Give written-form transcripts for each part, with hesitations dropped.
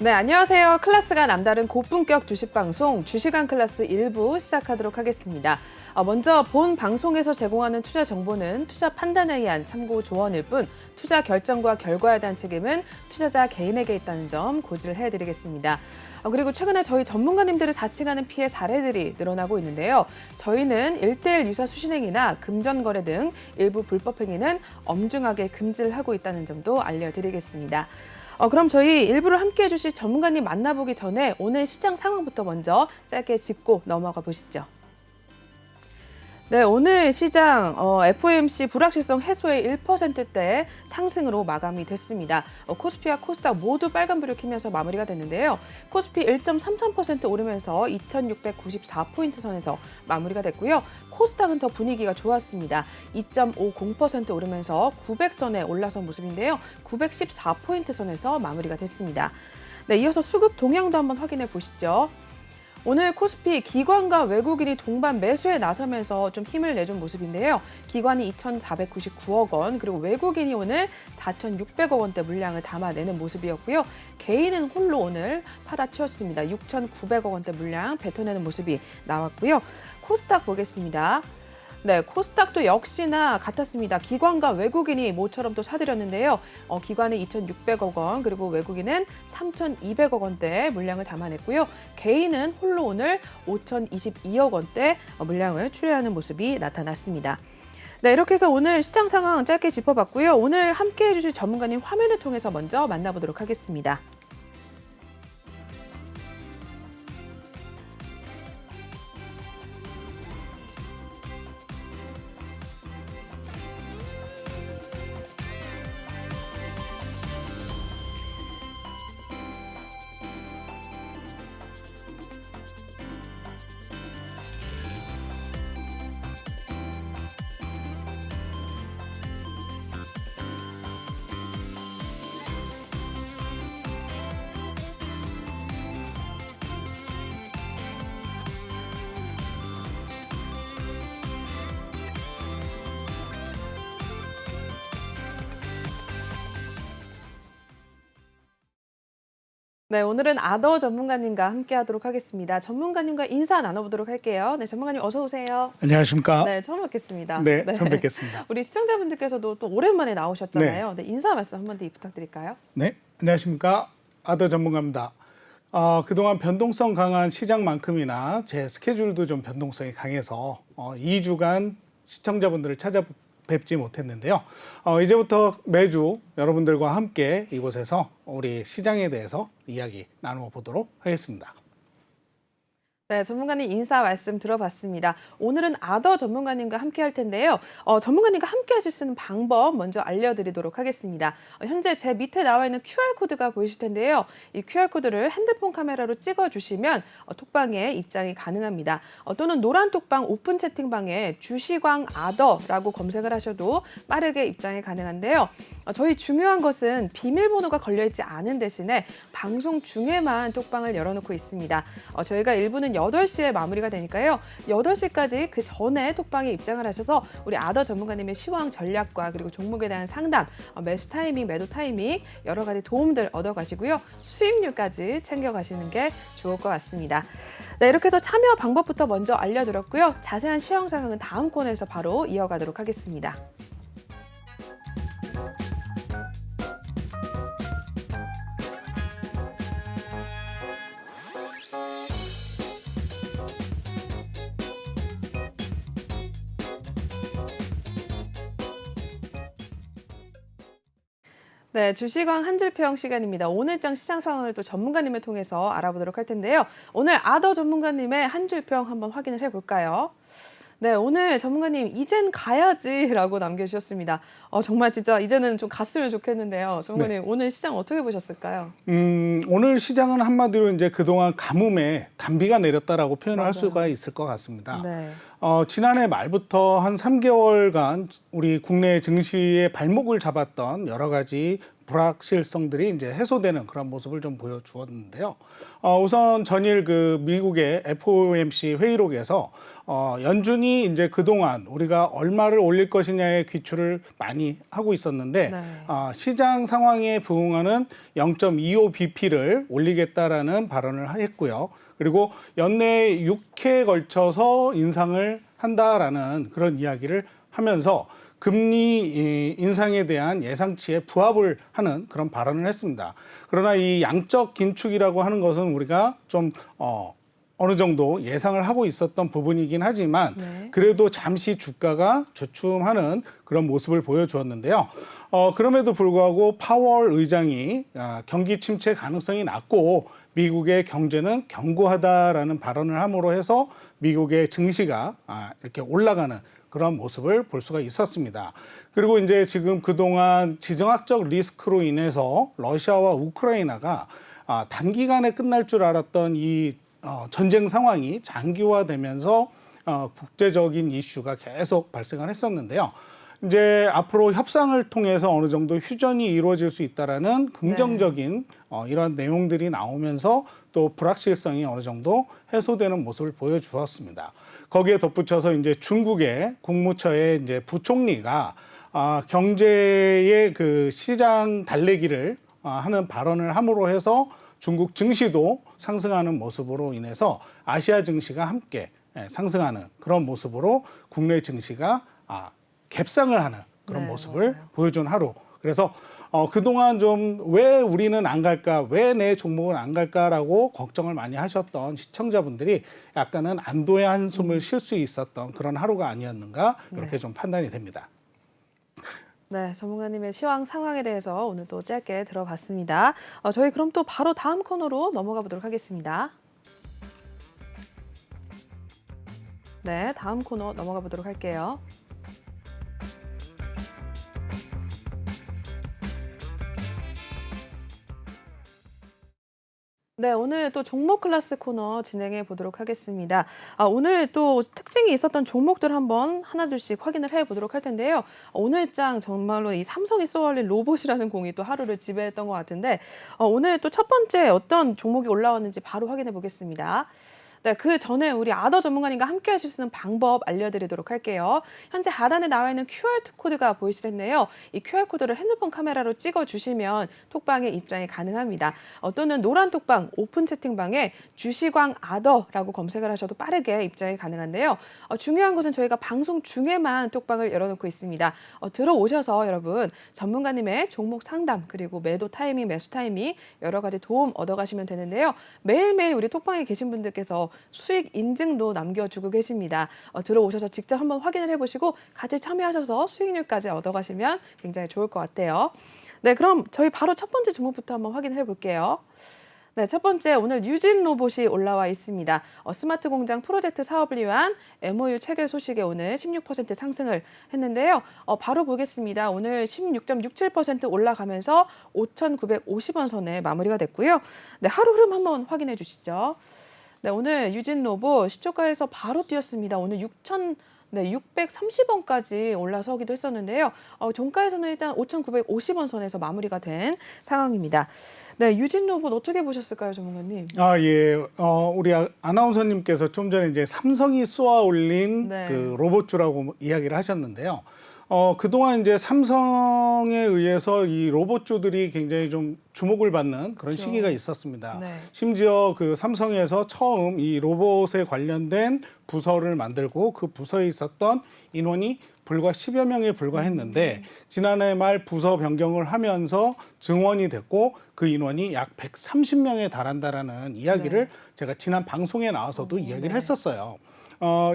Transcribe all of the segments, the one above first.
네, 안녕하세요. 클래스가 남다른 고품격 주식방송 주식왕 클래스 1부 시작하도록 하겠습니다. 먼저 본 방송에서 제공하는 투자 정보는 투자 판단에 의한 참고 조언일 뿐 투자 결정과 결과에 대한 책임은 투자자 개인에게 있다는 점 고지를 해드리겠습니다. 그리고 최근에 저희 전문가님들을 사칭하는 피해 사례들이 늘어나고 있는데요. 저희는 1:1 유사 수신행위나 금전거래 등 일부 불법 행위는 엄중하게 금지를 하고 있다는 점도 알려드리겠습니다. 그럼 저희 일부를 함께해 주실 전문가님 만나보기 전에 오늘 시장 상황부터 먼저 짧게 짚고 넘어가 보시죠. 네, 오늘 시장 FOMC 불확실성 해소의 1%대 상승으로 마감이 됐습니다. 코스피와 코스닥 모두 빨간불을 켜면서 마무리가 됐는데요. 코스피 1.33% 오르면서 2,694포인트 선에서 마무리가 됐고요. 코스닥은 더 분위기가 좋았습니다. 2.50% 오르면서 900선에 올라선 모습인데요. 914포인트 선에서 마무리가 됐습니다. 네, 이어서 수급 동향도 한번 확인해 보시죠. 오늘 코스피 기관과 외국인이 동반 매수에 나서면서 좀 힘을 내준 모습인데요. 기관이 2,499억 원, 그리고 외국인이 오늘 4,600억 원대 물량을 담아내는 모습이었고요. 개인은 홀로 오늘 팔아치웠습니다. 6,900억 원대 물량 뱉어내는 모습이 나왔고요. 코스닥 보겠습니다. 네, 코스닥도 역시나 같았습니다. 기관과 외국인이 모처럼 또 사들였는데요. 기관은 2,600억 원, 그리고 외국인은 3,200억 원대 물량을 담아냈고요. 개인은 홀로 오늘 5,022억 원대 물량을 출회하는 모습이 나타났습니다. 네, 이렇게 해서 오늘 시장 상황 짧게 짚어봤고요. 오늘 함께해 주실 전문가님 화면을 통해서 먼저 만나보도록 하겠습니다. 네, 오늘은 아더 전문가님과 함께하도록 하겠습니다. 전문가님과 인사 나눠보도록 할게요. 네, 전문가님 어서 오세요. 안녕하십니까? 네, 처음 뵙겠습니다. 네, 처음 뵙겠습니다. 우리 시청자분들께서도 또 오랜만에 나오셨잖아요. 네, 인사 말씀 한번 더 부탁드릴까요? 네, 안녕하십니까? 아더 전문가입니다. 그동안 변동성 강한 시장만큼이나 제 스케줄도 좀 변동성이 강해서 2주간 시청자분들을 찾아뵙지 못했는데요. 이제부터 매주 여러분들과 함께 이곳에서 우리 시장에 대해서 이야기 나누어 보도록 하겠습니다. 네, 전문가님 인사 말씀 들어봤습니다. 오늘은 아더 전문가님과 함께 할 텐데요. 전문가님과 함께 하실 수 있는 방법 먼저 알려드리도록 하겠습니다. 현재 제 밑에 나와 있는 QR코드가 보이실 텐데요. 이 QR코드를 핸드폰 카메라로 찍어주시면 톡방에 입장이 가능합니다. 또는 노란 톡방 오픈 채팅방에 주식왕 아더라고 검색을 하셔도 빠르게 입장이 가능한데요. 저희 중요한 것은 비밀번호가 걸려있지 않은 대신에 방송 중에만 톡방을 열어놓고 있습니다. 저희가 일부는 8시에 마무리가 되니까요. 8시까지 그 전에 톡방에 입장을 하셔서 우리 아더 전문가님의 시황 전략과 그리고 종목에 대한 상담, 매수 타이밍, 매도 타이밍 여러 가지 도움들 얻어가시고요. 수익률까지 챙겨가시는 게 좋을 것 같습니다. 네, 이렇게 해서 참여 방법부터 먼저 알려드렸고요. 자세한 시황 상황은 다음 코너에서 바로 이어가도록 하겠습니다. 네, 주식왕 한 줄 평 시간입니다. 오늘장 시장 상황을 또 전문가님을 통해서 알아보도록 할 텐데요. 오늘 아더 전문가님의 한 줄 평 한번 확인을 해볼까요? 네, 오늘 전문가님 이젠 가야지라고 남겨주셨습니다. 정말 진짜 이제는 좀 갔으면 좋겠는데요. 전문가님 네. 오늘 시장 어떻게 보셨을까요? 오늘 시장은 한마디로 이제 그동안 가뭄에 단비가 내렸다라고 표현을 맞아요. 할 수가 있을 것 같습니다. 네. 지난해 말부터 한 3개월간 우리 국내 증시의 발목을 잡았던 여러 가지 불확실성들이 이제 해소되는 그런 모습을 좀 보여주었는데요. 우선 전일 그 미국의 FOMC 회의록에서 연준이 이제 그동안 우리가 얼마를 올릴 것이냐에 귀추를 많이 하고 있었는데 네. 시장 상황에 부응하는 0.25bp를 올리겠다라는 발언을 했고요. 그리고 연내 6회에 걸쳐서 인상을 한다라는 그런 이야기를 하면서 금리 인상에 대한 예상치에 부합을 하는 그런 발언을 했습니다. 그러나 이 양적 긴축이라고 하는 것은 우리가 좀 어느 정도 예상을 하고 있었던 부분이긴 하지만 네. 그래도 잠시 주가가 주춤하는 그런 모습을 보여주었는데요. 그럼에도 불구하고 파월 의장이 경기 침체 가능성이 낮고 미국의 경제는 견고하다라는 발언을 함으로 해서 미국의 증시가 이렇게 올라가는 그런 모습을 볼 수가 있었습니다. 그리고 이제 지금 그동안 지정학적 리스크로 인해서 러시아와 우크라이나가 단기간에 끝날 줄 알았던 이 전쟁 상황이 장기화되면서 국제적인 이슈가 계속 발생을 했었는데요. 이제 앞으로 협상을 통해서 어느 정도 휴전이 이루어질 수 있다라는 긍정적인 이런 내용들이 나오면서 또 불확실성이 어느 정도 해소되는 모습을 보여주었습니다. 거기에 덧붙여서 이제 중국의 국무처의 이제 부총리가 경제의 그 시장 달래기를 하는 발언을 함으로 해서 중국 증시도 상승하는 모습으로 인해서 아시아 증시가 함께 상승하는 그런 모습으로 국내 증시가 갭상을 하는 그런 네, 모습을 맞아요. 보여준 하루. 그래서 그동안 좀 왜 우리는 안 갈까, 왜 내 종목은 안 갈까라고 걱정을 많이 하셨던 시청자분들이 약간은 안도의 한숨을 쉴 수 있었던 그런 하루가 아니었는가 이렇게 좀 판단이 됩니다. 네, 전문가님의 시황 상황에 대해서 오늘 또 짧게 들어봤습니다. 저희 그럼 또 바로 다음 코너로 넘어가 보도록 하겠습니다. 네, 다음 코너 넘어가 보도록 할게요. 네, 오늘 또 종목 클래스 코너 진행해 보도록 하겠습니다. 오늘 또 특징이 있었던 종목들 한번 하나둘씩 확인을 해 보도록 할 텐데요. 오늘 장 정말로 이 삼성이 쏘아올린 로봇이라는 공이 또 하루를 지배했던 것 같은데 오늘 또 첫 번째 어떤 종목이 올라왔는지 바로 확인해 보겠습니다. 네, 그 전에 우리 아더 전문가님과 함께 하실 수 있는 방법 알려드리도록 할게요. 현재 하단에 나와 있는 QR코드가 보이실 텐데요. 이 QR코드를 핸드폰 카메라로 찍어주시면 톡방에 입장이 가능합니다. 또는 노란 톡방 오픈 채팅방에 주시광 아더라고 검색을 하셔도 빠르게 입장이 가능한데요. 중요한 것은 저희가 방송 중에만 톡방을 열어놓고 있습니다. 들어오셔서 여러분 전문가님의 종목 상담 그리고 매도 타이밍, 매수 타이밍 여러 가지 도움 얻어가시면 되는데요. 매일매일 우리 톡방에 계신 분들께서 수익 인증도 남겨주고 계십니다. 들어오셔서 직접 한번 확인을 해보시고 같이 참여하셔서 수익률까지 얻어가시면 굉장히 좋을 것 같아요. 네, 그럼 저희 바로 첫 번째 종목부터 한번 확인해 볼게요. 네, 첫 번째 오늘 뉴진 로봇이 올라와 있습니다. 스마트 공장 프로젝트 사업을 위한 MOU 체결 소식에 오늘 16% 상승을 했는데요. 바로 보겠습니다. 오늘 16.67% 올라가면서 5,950원 선에 마무리가 됐고요. 네, 하루 흐름 한번 확인해 주시죠. 네, 오늘 유진 로봇 시초가에서 바로 뛰었습니다. 오늘 630원까지 올라서기도 했었는데요. 종가에서는 일단 5,950원 선에서 마무리가 된 상황입니다. 네, 유진 로봇 어떻게 보셨을까요, 전문가님? 예. 우리 아나운서님께서 좀 전에 이제 삼성이 쏘아 올린 네. 그 로봇주라고 이야기를 하셨는데요. 그동안 이제 삼성에 의해서 이 로봇주들이 굉장히 좀 주목을 받는 그런 그렇죠. 시기가 있었습니다. 네. 심지어 그 삼성에서 처음 이 로봇에 관련된 부서를 만들고 그 부서에 있었던 인원이 불과 10여 명에 불과했는데 지난해 말 부서 변경을 하면서 증원이 됐고 그 인원이 약 130명에 달한다라는 이야기를 제가 지난 방송에 나와서도 이야기를 했었어요.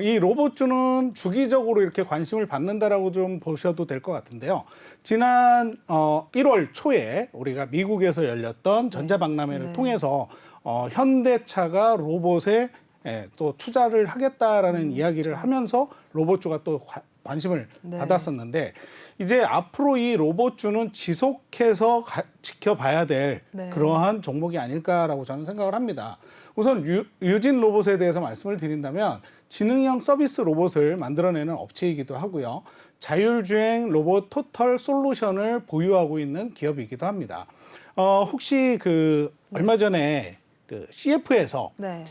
이 로봇주는 주기적으로 이렇게 관심을 받는다라고 좀 보셔도 될 것 같은데요. 지난 1월 초에 우리가 미국에서 열렸던 전자박람회를 통해서 현대차가 로봇에 또 투자를 하겠다라는 이야기를 하면서 로봇주가 또 관심을 네. 받았었는데 이제 앞으로 이 로봇주는 지속해서 지켜봐야 될 네. 그러한 종목이 아닐까라고 저는 생각을 합니다. 우선 유진 로봇에 대해서 말씀을 드린다면 지능형 서비스 로봇을 만들어내는 업체이기도 하고요. 자율주행 로봇 토털 솔루션을 보유하고 있는 기업이기도 합니다. 혹시 얼마 전에 CF에서 네.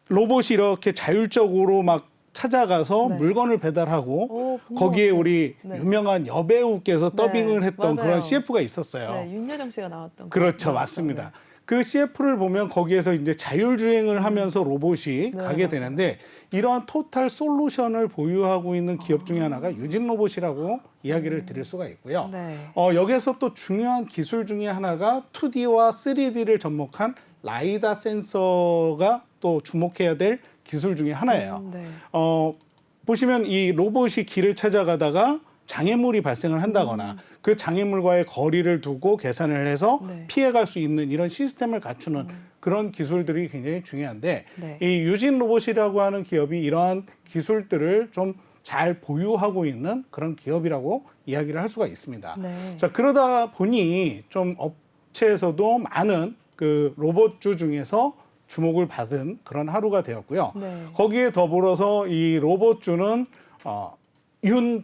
로봇이 이렇게 자율적으로 막 찾아가서 네. 물건을 배달하고 오, 본것 거기에 같아요. 우리 네. 유명한 여배우께서 네, 더빙을 했던 맞아요. 그런 CF가 있었어요. 네, 윤여정 씨가 나왔던 그렇죠, 거. 맞습니다. 그 CF를 보면 거기에서 이제 자율주행을 하면서 로봇이 가게 맞아요. 되는데 이러한 토탈 솔루션을 보유하고 있는 기업 중에 하나가 유진 로봇이라고 이야기를 드릴 수가 있고요. 네. 여기에서 또 중요한 기술 중에 하나가 2D와 3D를 접목한 라이다 센서가 또 주목해야 될 기술 중에 하나예요. 네. 보시면 이 로봇이 길을 찾아가다가 장애물이 발생을 한다거나 그 장애물과의 거리를 두고 계산을 해서 네. 피해갈 수 있는 이런 시스템을 갖추는 그런 기술들이 굉장히 중요한데 네. 이 유진 로봇이라고 하는 기업이 이러한 기술들을 좀 잘 보유하고 있는 그런 기업이라고 이야기를 할 수가 있습니다. 네. 자, 그러다 보니 좀 업체에서도 많은 로봇주 중에서 주목을 받은 그런 하루가 되었고요. 네. 거기에 더불어서 이 로봇주는 윤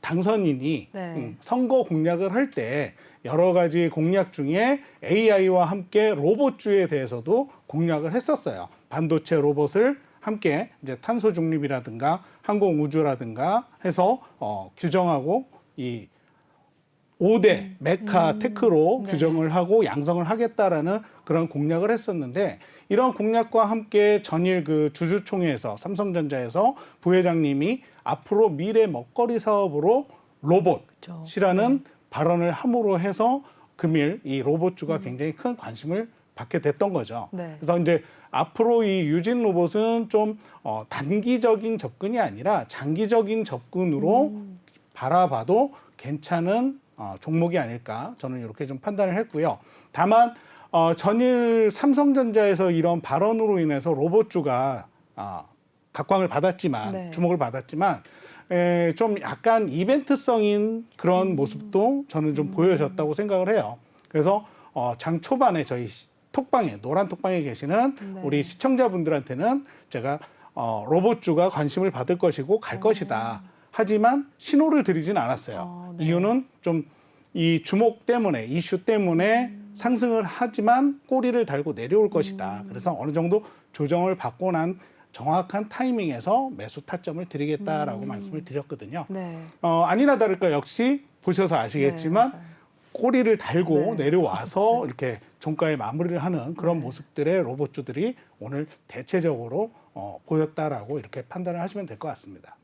당선인이 네. 선거 공약을 할 때 여러 가지 공약 중에 AI와 함께 로봇주에 대해서도 공약을 했었어요. 반도체 로봇을 함께 이제 탄소 중립이라든가 항공 우주라든가 해서 규정하고 이 5대 메카 테크로 네. 규정을 하고 양성을 하겠다라는 그런 공약을 했었는데 이런 공약과 함께 전일 주주총회에서 삼성전자에서 부회장님이 앞으로 미래 먹거리 사업으로 로봇이라는 발언을 함으로 해서 금일 이 로봇주가 굉장히 큰 관심을 받게 됐던 거죠. 네. 그래서 이제 앞으로 이 유진 로봇은 좀 단기적인 접근이 아니라 장기적인 접근으로 바라봐도 괜찮은 종목이 아닐까 저는 이렇게 좀 판단을 했고요. 다만 전일 삼성전자에서 이런 발언으로 인해서 로봇주가 각광을 받았지만 네. 주목을 받았지만 좀 약간 이벤트성인 그런 모습도 저는 좀 보여졌다고 생각을 해요. 그래서 장 초반에 저희 톡방에 노란 톡방에 계시는 네. 우리 시청자분들한테는 제가 로봇주가 관심을 받을 것이고 갈 것이다. 하지만 신호를 드리진 않았어요. 네. 이유는 좀 이 주목 때문에 이슈 때문에 상승을 하지만 꼬리를 달고 내려올 것이다. 그래서 어느 정도 조정을 받고 난 정확한 타이밍에서 매수 타점을 드리겠다라고 말씀을 드렸거든요. 네. 아니나 다를까 역시 보셔서 아시겠지만 네, 꼬리를 달고 네. 내려와서 이렇게 종가에 마무리를 하는 그런 네. 모습들의 로봇주들이 오늘 대체적으로 보였다라고 이렇게 판단을 하시면 될 것 같습니다.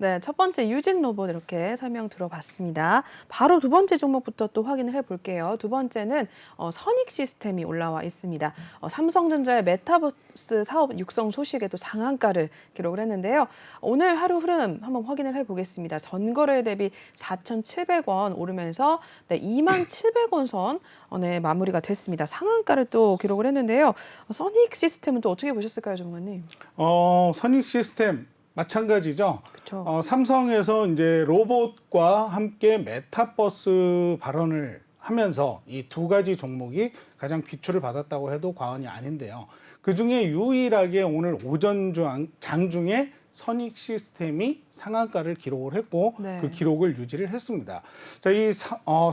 네, 첫 번째 유진 로봇 이렇게 설명 들어봤습니다. 바로 두 번째 종목부터 또 확인을 해볼게요. 두 번째는 선익 시스템이 올라와 있습니다. 삼성전자의 메타버스 사업 육성 소식에도 상한가를 기록을 했는데요. 오늘 하루 흐름 한번 확인을 해보겠습니다. 전거래 대비 4,700원 오르면서 27,000원 선에 마무리가 됐습니다. 상한가를 또 기록을 했는데요. 선익 시스템은 또 어떻게 보셨을까요, 전문가님? 선익 시스템 마찬가지죠. 그렇죠. 삼성에서 이제 로봇과 함께 메타버스 발언을 하면서 이 두 가지 종목이 가장 귀추를 받았다고 해도 과언이 아닌데요. 그 중에 유일하게 오늘 오전 장 중에 선익 시스템이 상한가를 기록을 했고 네. 그 기록을 유지를 했습니다. 자, 이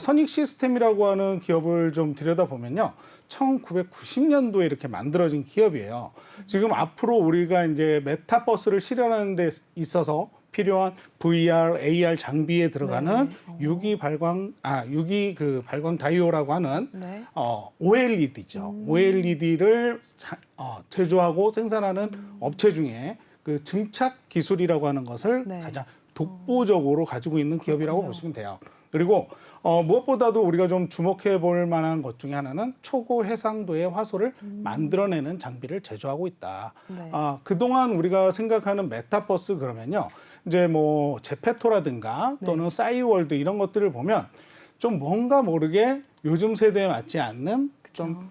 선익 시스템이라고 하는 기업을 좀 들여다보면요. 1990년도에 이렇게 만들어진 기업이에요. 지금 앞으로 우리가 이제 메타버스를 실현하는 데 있어서 필요한 VR, AR 장비에 들어가는 네. 유기 발광 다이오라고 하는 네. OLED죠. OLED를 제조하고 생산하는 업체 중에 그 증착 기술이라고 하는 것을 네. 가장 독보적으로 가지고 있는 기업이라고 그렇군요. 보시면 돼요. 그리고 무엇보다도 우리가 좀 주목해 볼 만한 것 중에 하나는 초고 해상도의 화소를 만들어내는 장비를 제조하고 있다. 네. 그동안 우리가 생각하는 메타버스 그러면요. 이제 뭐 제페토라든가 또는 네. 싸이월드 이런 것들을 보면 좀 뭔가 모르게 요즘 세대에 맞지 않는 좀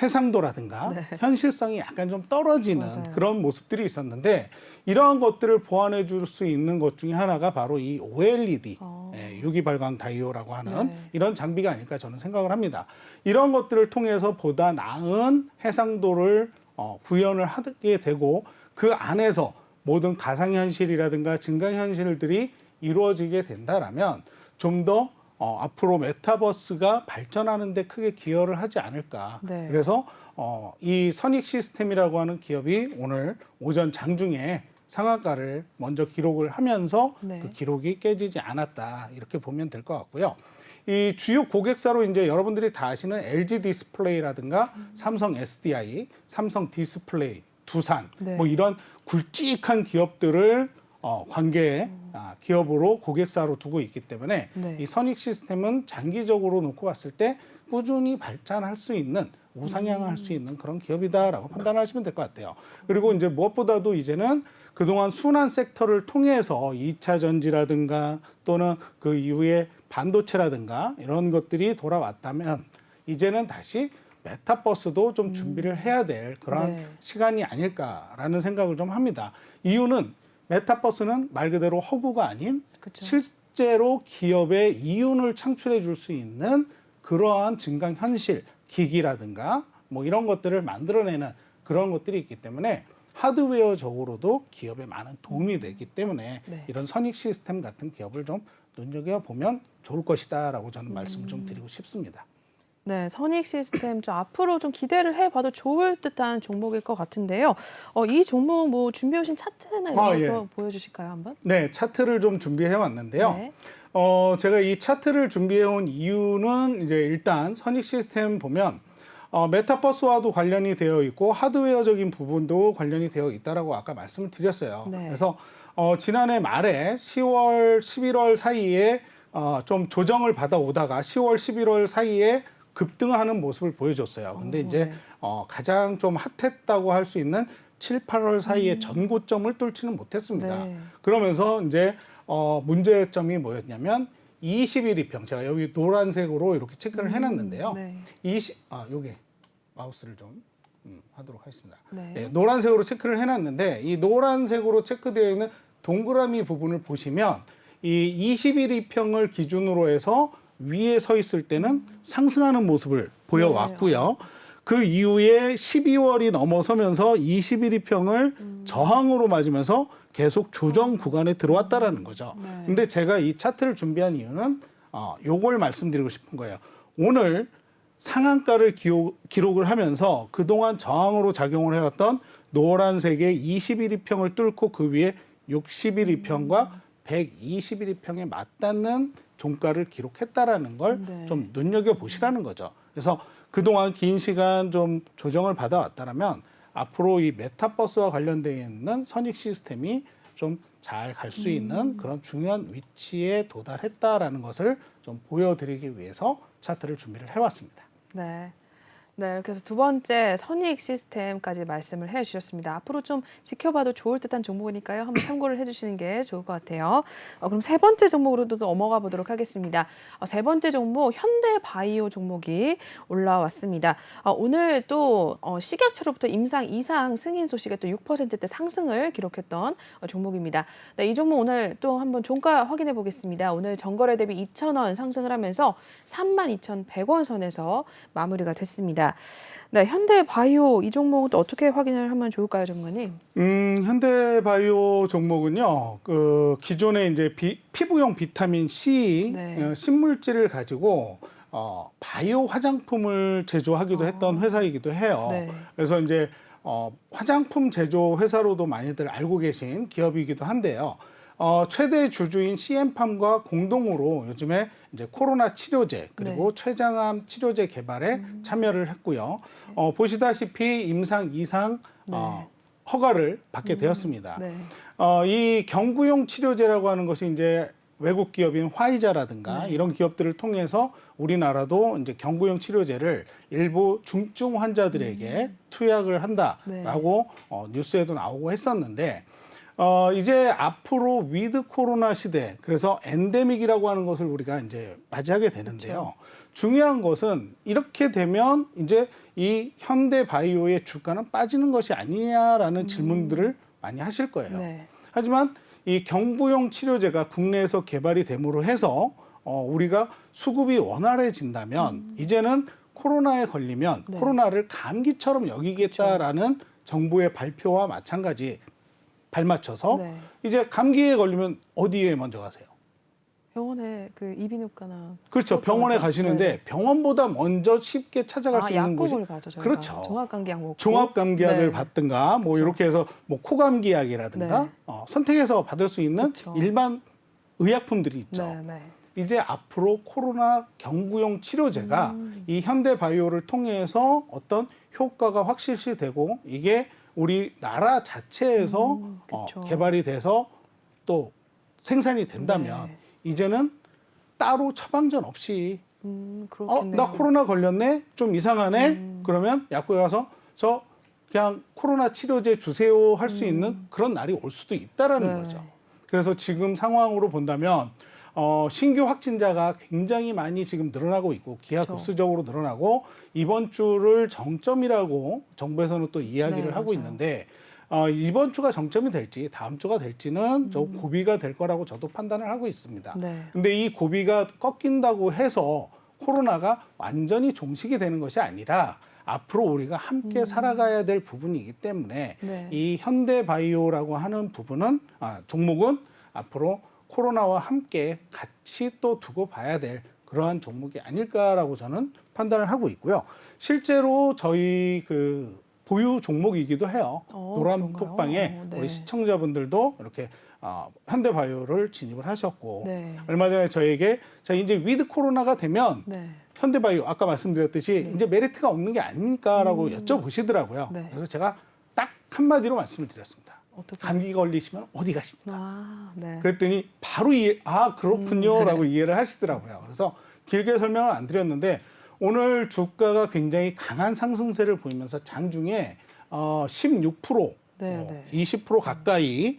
해상도라든가 네. 현실성이 약간 좀 떨어지는 맞아요. 그런 모습들이 있었는데 이러한 것들을 보완해 줄 수 있는 것 중에 하나가 바로 이 OLED 유기 발광 다이오라고 하는 네. 이런 장비가 아닐까 저는 생각을 합니다. 이런 것들을 통해서 보다 나은 해상도를 구현을 하게 되고 그 안에서 모든 가상현실이라든가 증강현실들이 이루어지게 된다라면 좀 더 앞으로 메타버스가 발전하는 데 크게 기여를 하지 않을까. 네. 그래서 이 선익 시스템이라고 하는 기업이 오늘 오전 장중에 상한가를 먼저 기록을 하면서 네. 그 기록이 깨지지 않았다. 이렇게 보면 될 것 같고요. 이 주요 고객사로 이제 여러분들이 다 아시는 LG 디스플레이라든가 삼성 SDI, 삼성 디스플레이, 두산 네. 뭐 이런 굵직한 기업들을 관계 기업으로 고객사로 두고 있기 때문에 네. 이 선익 시스템은 장기적으로 놓고 봤을 때 꾸준히 발전할 수 있는 우상향할 수 있는 그런 기업이다라고 판단하시면 될 것 같아요. 그리고 이제 무엇보다도 이제는 그동안 순환 섹터를 통해서 2차 전지라든가 또는 그 이후에 반도체라든가 이런 것들이 돌아왔다면 이제는 다시 메타버스도 좀 준비를 해야 될 그런 네. 시간이 아닐까라는 생각을 좀 합니다. 이유는 메타버스는 말 그대로 허구가 아닌 그쵸. 실제로 기업의 이윤을 창출해 줄 수 있는 그러한 증강현실 기기라든가 뭐 이런 것들을 만들어내는 그런 것들이 있기 때문에 하드웨어적으로도 기업에 많은 도움이 되기 때문에 네. 이런 선익 시스템 같은 기업을 좀 눈여겨보면 좋을 것이다라고 저는 말씀을 좀 드리고 싶습니다. 네, 선익 시스템 좀 앞으로 좀 기대를 해봐도 좋을 듯한 종목일 것 같은데요. 이 종목 뭐 준비해 오신 차트나 이런 것도 보여주실까요, 한번? 네, 차트를 좀 준비해 왔는데요. 네. 제가 이 차트를 준비해 온 이유는 이제 일단 선익 시스템 보면 메타버스와도 관련이 되어 있고 하드웨어적인 부분도 관련이 되어 있다라고 아까 말씀을 드렸어요. 네. 그래서 지난해 말에 10월, 11월 사이에 좀 조정을 받아오다가 10월, 11월 사이에 급등하는 모습을 보여줬어요. 근데 이제 네. 가장 좀 핫했다고 할 수 있는 7, 8월 사이에 전고점을 뚫지는 못했습니다. 네. 그러면서 이제 문제점이 뭐였냐면 21이평 제가 여기 노란색으로 이렇게 체크를 해놨는데요. 네. 요게 마우스를 좀 하도록 하겠습니다. 네. 네, 노란색으로 체크를 해놨는데 이 노란색으로 체크되어 있는 동그라미 부분을 보시면 이 21이평을 기준으로 해서 위에 서 있을 때는 상승하는 모습을 보여왔고요. 그 이후에 12월이 넘어서면서 21이평을 저항으로 맞으면서 계속 조정 구간에 들어왔다라는 거죠. 네. 근데 제가 이 차트를 준비한 이유는 요걸 말씀드리고 싶은 거예요. 오늘 상한가를 기록을 하면서 그동안 저항으로 작용을 해왔던 노란색의 21이평을 뚫고 그 위에 61이평과 121이평에 맞닿는 종가를 기록했다라는 걸 좀 눈여겨보시라는 거죠. 그래서 그동안 긴 시간 좀 조정을 받아왔다면 앞으로 이 메타버스와 관련되어 있는 선익 시스템이 좀 잘 갈 수 있는 그런 중요한 위치에 도달했다라는 것을 좀 보여드리기 위해서 차트를 준비를 해왔습니다. 네. 네, 그래서 두 번째 선익 시스템까지 말씀을 해주셨습니다. 앞으로 좀 지켜봐도 좋을 듯한 종목이니까요. 한번 참고를 해주시는 게 좋을 것 같아요. 그럼 세 번째 종목으로도 넘어가 보도록 하겠습니다. 세 번째 종목 현대바이오 종목이 올라왔습니다. 오늘 또 식약처로부터 임상 이상 승인 소식에 또 6%대 상승을 기록했던 종목입니다. 네, 이 종목 오늘 또 한번 종가 확인해 보겠습니다. 오늘 전거래 대비 2,000원 상승을 하면서 32,100원 선에서 마무리가 됐습니다. 네, 현대바이오 이 종목은 또 어떻게 확인을 하면 좋을까요, 전문가님? 현대바이오 종목은요, 그 기존에 이제 피부용 비타민 C 네. 신물질을 가지고 바이오 화장품을 제조하기도 했던 회사이기도 해요. 네. 그래서 이제 화장품 제조 회사로도 많이들 알고 계신 기업이기도 한데요. 최대 주주인 CM팜과 공동으로 요즘에 이제 코로나 치료제 그리고 췌장암 치료제 개발에 참여를 했고요. 보시다시피 임상 이상 허가를 받게 되었습니다. 네. 이 경구용 치료제라고 하는 것이 이제 외국 기업인 화이자라든가 이런 기업들을 통해서 우리나라도 이제 경구용 치료제를 일부 중증 환자들에게 투약을 한다라고 뉴스에도 나오고 했었는데 이제 앞으로 위드 코로나 시대, 그래서 엔데믹이라고 하는 것을 우리가 이제 맞이하게 되는데요. 중요한 것은 이렇게 되면 이제 이 현대바이오의 주가는 빠지는 것이 아니냐라는 질문들을 많이 하실 거예요. 네. 하지만 이 경부용 치료제가 국내에서 개발이 됨으로 해서 우리가 수급이 원활해진다면 이제는 코로나에 걸리면 네. 코로나를 감기처럼 여기겠다라는 정부의 발표와 마찬가지 발맞춰서 네. 이제 감기에 걸리면 어디에 먼저 가세요? 병원에 그 이비인후과나 그렇죠. 병원에 가시는데 네. 병원보다 먼저 쉽게 찾아갈 수 있는 곳이 약국을 가죠. 저희가. 그렇죠. 종합감기약 먹고. 종합감기약을 네. 받든가 뭐 그렇죠. 이렇게 해서 뭐 코감기약이라든가 네. 선택해서 받을 수 있는 그렇죠. 일반 의약품들이 있죠. 네, 네. 이제 앞으로 코로나 경구용 치료제가 이 현대바이오를 통해서 어떤 효과가 확실시되고 이게 우리 나라 자체에서 그렇죠. 개발이 돼서 또 생산이 된다면 네. 이제는 따로 처방전 없이 그렇겠네요. 나 코로나 걸렸네? 좀 이상하네? 그러면 약국에 가서 저 그냥 코로나 치료제 주세요 할 수 있는 그런 날이 올 수도 있다라는 네. 거죠. 그래서 지금 상황으로 본다면 신규 확진자가 굉장히 많이 지금 늘어나고 있고 기하급수적으로 늘어나고 이번 주를 정점이라고 정부에서는 또 이야기를 네, 하고 맞아요. 있는데 이번 주가 정점이 될지 다음 주가 될지는 좀 고비가 될 거라고 저도 판단을 하고 있습니다. 네. 근데 이 고비가 꺾인다고 해서 코로나가 완전히 종식이 되는 것이 아니라 앞으로 우리가 함께 살아가야 될 부분이기 때문에 네. 이 현대바이오라고 하는 부분은 종목은 앞으로 코로나와 함께 같이 또 두고 봐야 될 그러한 종목이 아닐까라고 저는 판단을 하고 있고요. 실제로 저희 그 보유 종목이기도 해요. 노란 그런가요? 톡방에 네. 우리 시청자분들도 이렇게 현대바이오를 진입을 하셨고 네. 얼마 전에 저에게 자 이제 위드 코로나가 되면 네. 현대바이오 아까 말씀드렸듯이 이제 메리트가 없는 게 아닙니까라고 여쭤보시더라고요. 네. 그래서 제가 딱 한마디로 말씀을 드렸습니다. 어떻게? 감기 걸리시면 어디 가십니까? 네. 그랬더니 바로 그렇군요라고 이해를 하시더라고요. 그래서 길게 설명을 안 드렸는데 오늘 주가가 굉장히 강한 상승세를 보이면서 장중에 16%, 네. 20% 가까이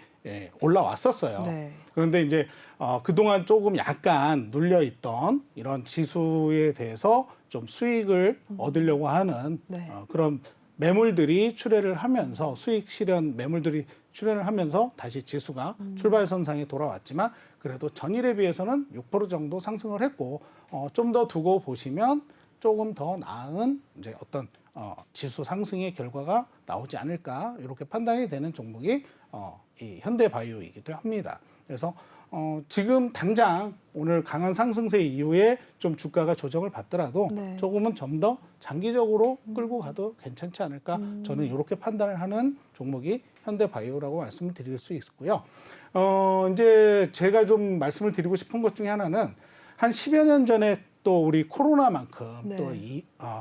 올라왔었어요. 네. 그런데 이제 그동안 조금 약간 눌려있던 이런 지수에 대해서 좀 수익을 얻으려고 하는 네. 그런 매물들이 출회를 하면서 수익 실현 매물들이 출현을 하면서 다시 지수가 출발선상에 돌아왔지만 그래도 전일에 비해서는 6% 정도 상승을 했고 좀 더 두고 보시면 조금 더 나은 이제 어떤 지수 상승의 결과가 나오지 않을까 이렇게 판단이 되는 종목이 이 현대바이오이기도 합니다. 그래서 지금 당장 오늘 강한 상승세 이후에 좀 주가가 조정을 받더라도 네. 조금은 좀 더 장기적으로 끌고 가도 괜찮지 않을까 저는 이렇게 판단을 하는 종목이 현대바이오라고 말씀을 드릴 수 있고요. 이제 제가 좀 말씀을 드리고 싶은 것 중에 하나는 한 10여 년 전에 또 우리 코로나만큼 네. 또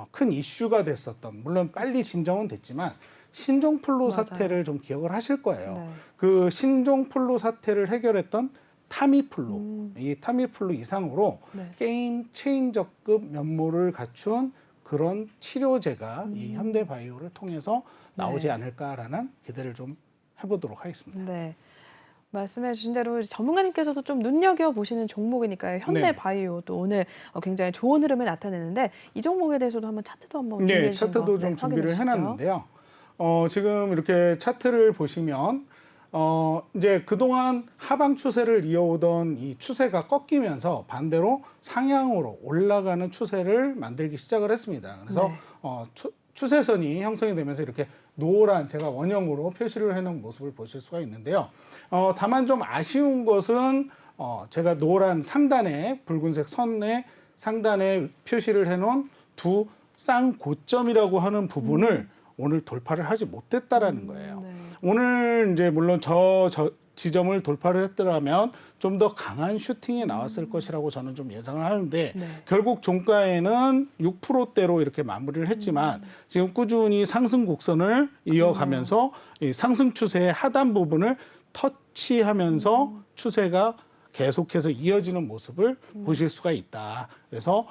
큰 이슈가 됐었던 물론 빨리 진정은 됐지만 신종플루 맞아요. 사태를 좀 기억을 하실 거예요. 네. 그 신종플루 사태를 해결했던 타미플루, 이 타미플루 이상으로 네. 게임 체인저급 면모를 갖춘 그런 치료제가 이 현대바이오를 통해서 나오지 네. 않을까라는 기대를 좀 해보도록 하겠습니다. 네. 말씀해 주신 대로 전문가님께서도 좀 눈여겨보시는 종목이니까요. 현대바이오도 오늘 굉장히 좋은 흐름을 나타내는데 이 종목에 대해서도 한번 차트도 한번 준비해 네, 주신 거 차트도 좀 준비를 확인해 주시죠. 해놨는데요. 지금 이렇게 차트를 보시면 이제 그동안 하방 추세를 이어오던 이 추세가 꺾이면서 반대로 상향으로 올라가는 추세를 만들기 시작을 했습니다. 그래서 네. 추세선이 형성이 되면서 이렇게 노란 제가 원형으로 표시를 해놓은 모습을 보실 수가 있는데요. 다만 좀 아쉬운 것은 제가 노란 상단에 붉은색 선의 상단에 표시를 해놓은 두 쌍고점이라고 하는 부분을 오늘 돌파를 하지 못했다라는 거예요. 네. 오늘 이제 물론 저 지점을 돌파를 했더라면 좀 더 강한 슈팅이 나왔을 것이라고 저는 좀 예상을 하는데 네. 결국 종가에는 6%대로 이렇게 마무리를 했지만 지금 꾸준히 상승 곡선을 이어가면서 이 상승 추세의 하단 부분을 터치하면서 추세가 계속해서 이어지는 모습을 보실 수가 있다. 그래서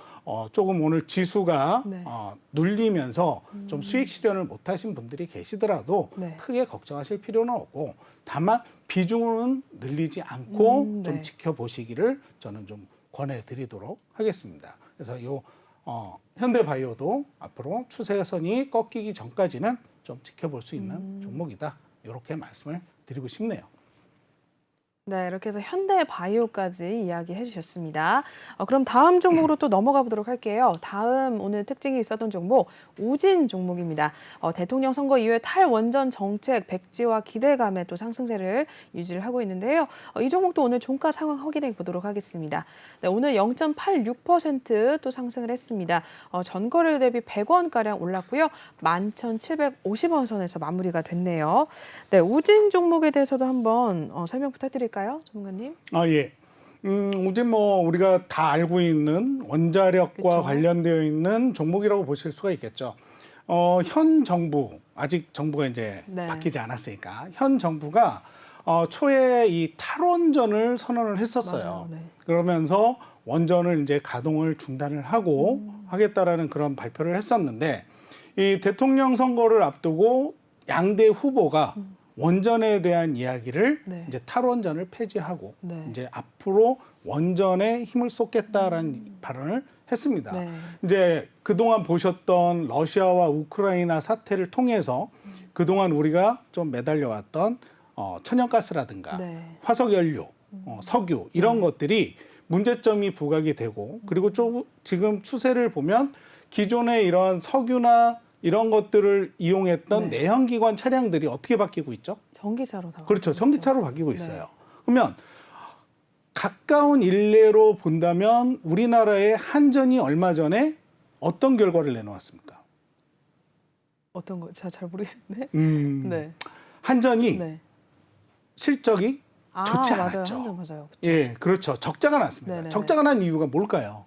조금 오늘 지수가 네. 눌리면서 좀 수익 실현을 못하신 분들이 계시더라도 네. 크게 걱정하실 필요는 없고 다만 비중은 늘리지 않고 네. 좀 지켜보시기를 저는 좀 권해드리도록 하겠습니다. 그래서 요 현대바이오도 앞으로 추세선이 꺾이기 전까지는 좀 지켜볼 수 있는 종목이다. 이렇게 말씀을 드리고 싶네요. 네, 이렇게 해서 현대바이오까지 이야기해 주셨습니다. 그럼 다음 종목으로 또 넘어가 보도록 할게요. 다음 오늘 특징이 있었던 종목, 우진 종목입니다. 대통령 선거 이후에 탈원전 정책 백지화 기대감에 또 상승세를 유지를 하고 있는데요. 이 종목도 오늘 종가 상황 확인해 보도록 하겠습니다. 네, 오늘 0.86% 또 상승을 했습니다. 전거래 대비 100원가량 올랐고요. 11,750원 선에서 마무리가 됐네요. 네, 우진 종목에 대해서도 한번 설명 부탁드릴까요? 전문가님? 예. 우진 우리가 다 알고 있는 원자력과 그쵸. 관련되어 있는 종목이라고 보실 수가 있겠죠. 현 정부, 아직 정부가 이제 네. 바뀌지 않았으니까, 현 정부가 초에 이 탈원전을 선언을 했었어요. 맞아요. 네. 그러면서 원전을 이제 가동을 중단을 하고 하겠다라는 그런 발표를 했었는데, 이 대통령 선거를 앞두고 양대 후보가 원전에 대한 이야기를 네. 이제 탈원전을 폐지하고 네. 이제 앞으로 원전에 힘을 쏟겠다라는 발언을 했습니다. 네. 이제 그동안 보셨던 러시아와 우크라이나 사태를 통해서 그동안 우리가 좀 매달려왔던 천연가스라든가 네. 화석연료, 석유 이런 것들이 문제점이 부각이 되고, 그리고 좀 지금 추세를 보면 기존의 이런 석유나 이런 것들을 이용했던 네. 내연기관 차량들이 어떻게 바뀌고 있죠? 전기차로 다. 그렇죠. 전기차로 바뀌고 네. 있어요. 그러면 가까운 일례로 본다면 우리나라의 한전이 얼마 전에 어떤 결과를 내놓았습니까? 어떤 거? 제가 잘 모르겠네. 네. 네. 한전이 네. 실적이 좋지 맞아요. 않았죠. 한전 맞아요. 예, 그렇죠. 적자가 났습니다. 네네네. 적자가 난 이유가 뭘까요?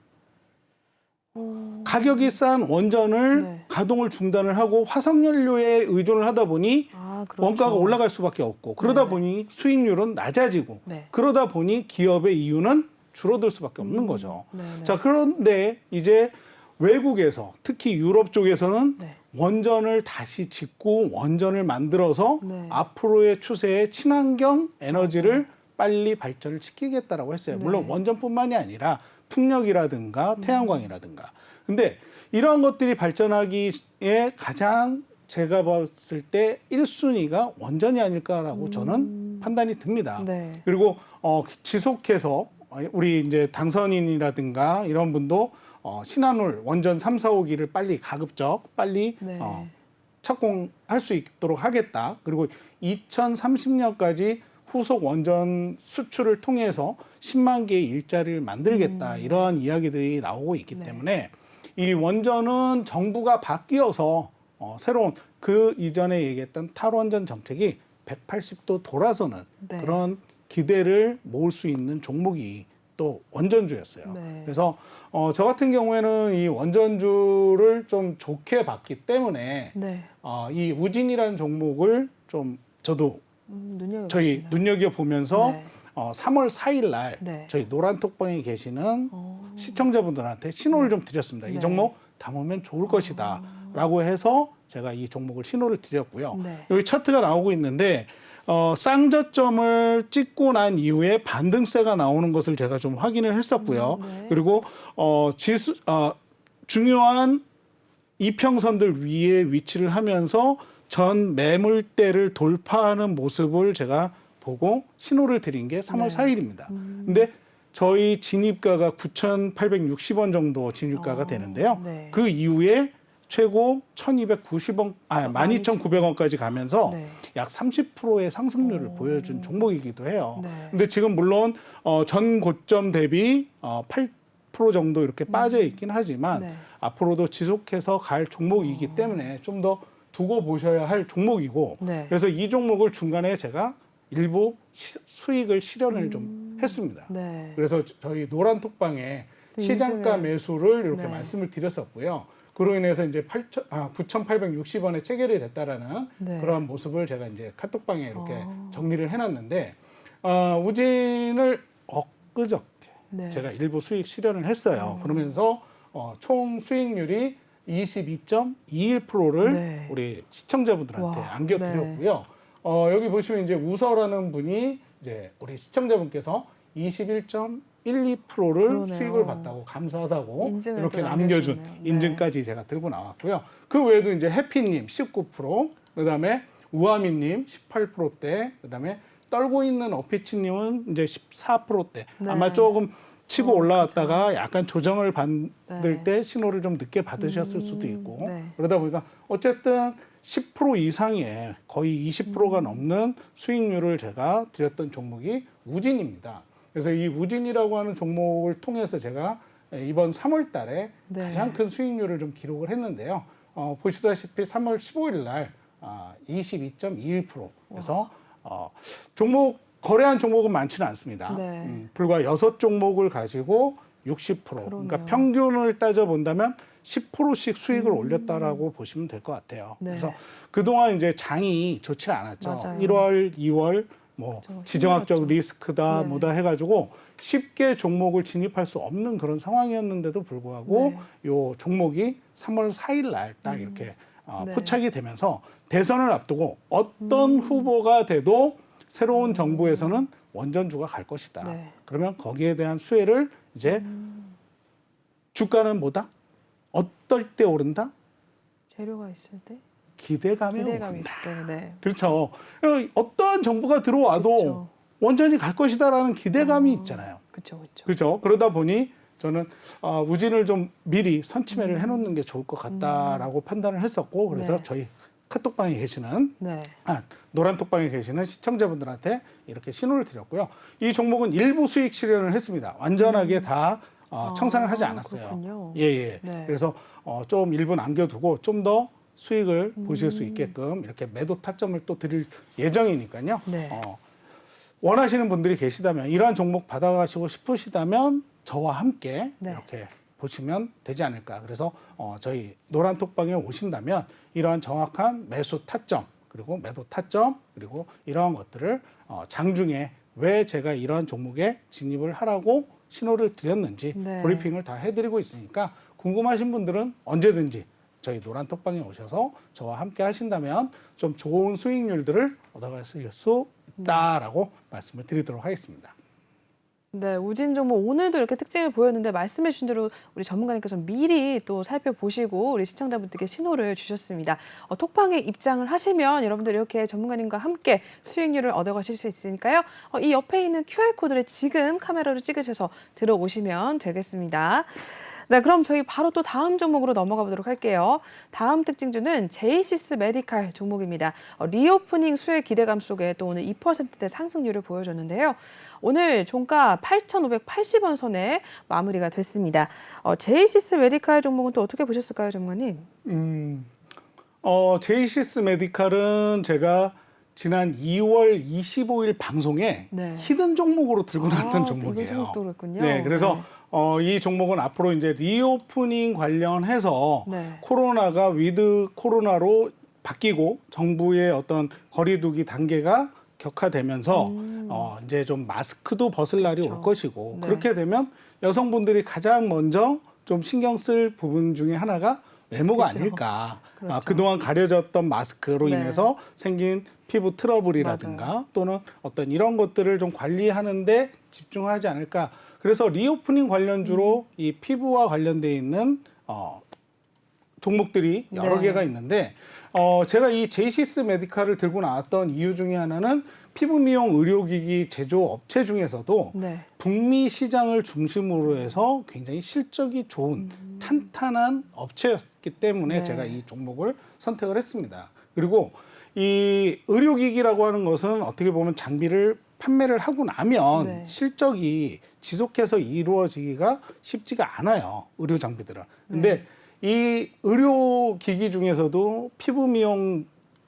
가격이 싼 원전을 네. 가동을 중단을 하고 화석연료에 의존을 하다 보니 그렇죠. 원가가 올라갈 수밖에 없고, 그러다 네네. 보니 수익률은 낮아지고, 네. 그러다 보니 기업의 이윤은 줄어들 수밖에 없는 거죠. 네네. 자, 그런데 이제 외국에서, 특히 유럽 쪽에서는 네. 원전을 다시 짓고 원전을 만들어서 네. 앞으로의 추세에 친환경 에너지를 빨리 발전을 시키겠다라고 했어요. 네. 물론 원전뿐만이 아니라 풍력이라든가 태양광이라든가. 근데 이러한 것들이 발전하기에 가장 제가 봤을 때 1순위가 원전이 아닐까라고 저는 판단이 듭니다. 네. 그리고 지속해서 우리 이제 당선인이라든가 이런 분도 신한울 원전 3, 4호기를 빨리 가급적 빨리 네. 착공할 수 있도록 하겠다. 그리고 2030년까지 후속 원전 수출을 통해서 10만 개의 일자리를 만들겠다. 이러한 이야기들이 나오고 있기 네. 때문에 이 원전은 정부가 바뀌어서 새로운 그 이전에 얘기했던 탈원전 정책이 180도 돌아서는 네. 그런 기대를 모을 수 있는 종목이 또 원전주였어요. 네. 그래서 저 같은 경우에는 이 원전주를 좀 좋게 봤기 때문에 네. 이 우진이라는 종목을 좀 저도 저희 눈여겨보면서 네. 3월 4일 날 네. 저희 노란톡방에 계시는 시청자분들한테 신호를 좀 드렸습니다. 네. 이 종목 담으면 좋을 것이다 라고 해서 제가 이 종목을 신호를 드렸고요. 네. 여기 차트가 나오고 있는데 쌍저점을 찍고 난 이후에 반등세가 나오는 것을 제가 좀 확인을 했었고요. 네. 그리고 중요한 이평선들 위에 위치를 하면서 전 매물대를 돌파하는 모습을 제가 보고 신호를 드린 게 3월 4일입니다. 근데 저희 진입가가 9,860원 정도 진입가가 되는데요. 네. 그 이후에 최고 1,290원, 12,900원까지 가면서 네. 약 30%의 상승률을 보여준 종목이기도 해요. 네. 근데 지금 물론 전 고점 대비 8% 정도 이렇게 빠져 있긴 하지만 네. 앞으로도 지속해서 갈 종목이기 때문에 좀 더 두고 보셔야 할 종목이고, 네. 그래서 이 종목을 중간에 제가 일부 수익을 실현을 좀 했습니다. 네. 그래서 저희 노란톡방에 시장가 매수를 이렇게 네. 말씀을 드렸었고요. 그로 인해서 이제 9,860원에 체결이 됐다라는 네. 그런 모습을 제가 이제 카톡방에 이렇게 정리를 해놨는데, 우진을 엊그저께 네. 제가 일부 수익 실현을 했어요. 그러면서 총 수익률이 22.21%를 네. 우리 시청자분들한테 와, 안겨드렸고요. 여기 보시면 이제 우서라는 분이 이제 우리 시청자분께서 1, 2%를 그러네요. 수익을 봤다고 감사하다고 인증을 이렇게 또 남겨준 남겨주네요. 인증까지 제가 들고 나왔고요. 그 외에도 이제 해피님 19%, 그다음에 우아미님 18%대, 그다음에 떨고 있는 어피치님은 이제 14%대. 네. 아마 조금 치고 올라왔다가 약간 조정을 받을 네. 때 신호를 좀 늦게 받으셨을 수도 있고 네. 그러다 보니까 어쨌든 10% 이상의 거의 20%가 넘는 수익률을 제가 드렸던 종목이 우진입니다. 그래서 이 우진이라고 하는 종목을 통해서 제가 이번 3월 달에 네. 가장 큰 수익률을 좀 기록을 했는데요. 보시다시피 3월 15일 날 22.21%에서 거래한 종목은 많지는 않습니다. 네. 불과 6종목을 가지고 60%. 그러니까 그러네요. 평균을 따져본다면 10%씩 수익을 올렸다라고 보시면 될 것 같아요. 네. 그래서 그동안 이제 장이 좋지 않았죠. 맞아요. 1월, 2월 뭐 그렇죠. 지정학적 힘들었죠. 리스크다 네. 뭐다 해가지고 쉽게 종목을 진입할 수 없는 그런 상황이었는데도 불구하고 요 종목이 3월 4일 날 딱 이렇게 네. 포착이 되면서 대선을 앞두고 어떤 후보가 돼도 새로운 정부에서는 원전주가 갈 것이다. 네. 그러면 거기에 대한 수혜를 이제 주가는 뭐다? 어떨 때 오른다? 재료가 있을 때, 기대감이 기대감이 오른다. 있을 때, 네. 그렇죠. 어떤 정부가 들어와도 그렇죠. 원전이 갈 것이다라는 기대감이 있잖아요. 그렇죠, 그렇죠. 그렇죠. 그러다 보니 저는 우진을 좀 미리 선침해를 해놓는 게 좋을 것 같다라고 판단을 했었고 그래서 네. 저희 카톡방에 계시는 네. 노란 톡방에 계시는 시청자분들한테 이렇게 신호를 드렸고요. 이 종목은 일부 수익 실현을 했습니다. 완전하게 다 청산을 하지 않았어요. 그렇군요. 예. 네. 그래서 좀 일부 남겨두고 좀 더 수익을 보실 수 있게끔 이렇게 매도 타점을 또 드릴 예정이니까요. 네. 원하시는 분들이 계시다면 이러한 종목 받아가시고 싶으시다면 저와 함께 네. 이렇게 보시면 되지 않을까. 그래서 저희 노란 톡방에 오신다면 이러한 정확한 매수 타점 그리고 매도 타점 그리고 이러한 것들을 장중에 왜 제가 이러한 종목에 진입을 하라고 신호를 드렸는지 네. 브리핑을 다 해드리고 있으니까 궁금하신 분들은 언제든지 저희 노란 톡방에 오셔서 저와 함께 하신다면 좀 좋은 수익률들을 얻어가실 수 있다라고 말씀을 드리도록 하겠습니다. 네, 우진 종목 오늘도 이렇게 특징을 보였는데 말씀해 주신 대로 우리 전문가님께서 미리 또 살펴보시고 우리 시청자분들께 신호를 주셨습니다. 톡방에 입장을 하시면 여러분들 이렇게 전문가님과 함께 수익률을 얻어가실 수 있으니까요. 이 옆에 있는 QR코드를 지금 카메라로 찍으셔서 들어오시면 되겠습니다. 네, 그럼 저희 바로 또 다음 종목으로 넘어가 보도록 할게요. 다음 특징주는 제이시스 메디칼 종목입니다. 리오프닝 수혜 기대감 속에 또 오늘 2%대 상승률을 보여줬는데요. 오늘 종가 8,580원 선에 마무리가 됐습니다. 제이시스 메디칼 종목은 또 어떻게 보셨을까요, 전문가님? 제이시스 메디칼은 제가 지난 2월 25일 방송에 네. 히든 종목으로 들고 나왔던 이번 종목이에요. 종목도 그렇군요. 네, 그래서 이 종목은 앞으로 이제 리오프닝 관련해서 네. 코로나가 위드 코로나로 바뀌고 정부의 어떤 거리두기 단계가 격화되면서 이제 좀 마스크도 벗을 날이 올 것이고 네. 그렇게 되면 여성분들이 가장 먼저 좀 신경 쓸 부분 중에 하나가 외모가 그렇죠. 아닐까. 그렇죠. 그동안 가려졌던 마스크로 네. 인해서 생긴 피부 트러블이라든가 또는 어떤 이런 것들을 좀 관리하는데 집중하지 않을까. 그래서 리오프닝 관련주로 이 피부와 관련돼 있는 종목들이 여러 네. 개가 있는데 제가 이 제이시스 메디칼을 들고 나왔던 이유 중에 하나는 피부 미용 의료기기 제조 업체 중에서도 네. 북미 시장을 중심으로 해서 굉장히 실적이 좋은 탄탄한 업체였기 때문에 네. 제가 이 종목을 선택을 했습니다. 그리고 이 의료기기라고 하는 것은 어떻게 보면 장비를 판매를 하고 나면 네. 실적이 지속해서 이루어지기가 쉽지가 않아요. 의료 장비들은. 근데 이 의료기기 중에서도 피부 미용